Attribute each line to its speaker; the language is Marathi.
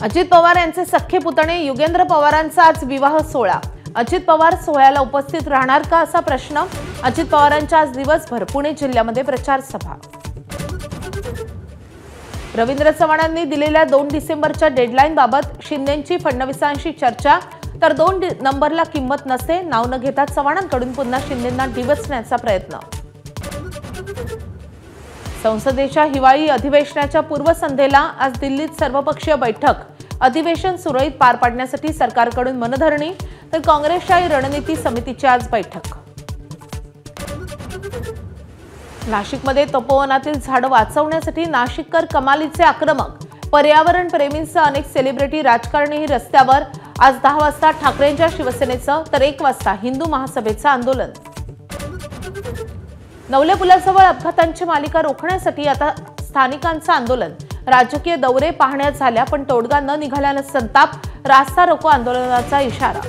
Speaker 1: अजित पवार यांचे सख्खे पुतणे युगेंद्र पवारांचा आज विवाह सोहळा। अजित पवार सोहळ्याला उपस्थित राहणार का असा प्रश्न। अजित पवारांच्या आज दिवसभर पुणे जिल्ह्यामध्ये प्रचार सभा। रवींद्र चव्हाणांनी दिलेल्या 2 डिसेंबरच्या डेडलाईन बाबत शिंदेंची फडणवीसांशी चर्चा, तर 2 नंबरला किंमत नसते नाव न घेता चव्हाणांकडून पुन्हा शिंदेंना डिवचण्याचा प्रयत्न। संसदेच्या हिवाळी अधिवेशनाच्या पूर्वसंध्येला आज दिल्लीत सर्वपक्षीय बैठक। अधिवेशन सुरळीत पार पाडण्यासाठी सरकारकडून मनधरणी, तर काँग्रेसच्या रणनीती समितीची आज बैठक। नाशिकमध्ये तपोवनातील झाडं वाचवण्यासाठी नाशिककर कमालीचे आक्रमक। पर्यावरण प्रेमींसह अनेक सेलिब्रिटी राजकारणीही रस्त्यावर। आज 10 वाजता ठाकरेंच्या शिवसेनेचं तर 1 वाजता हिंदू महासभेचं आंदोलन। नवले पुलाजवळ अपघातांची मालिका रोखण्यासाठी आता स्थानिकांचं आंदोलन। राजकीय दौरे पाहण्यात झाल्या पण तोडगा न निघाल्यानं संताप, रास्ता रोको आंदोलनाचा इशारा।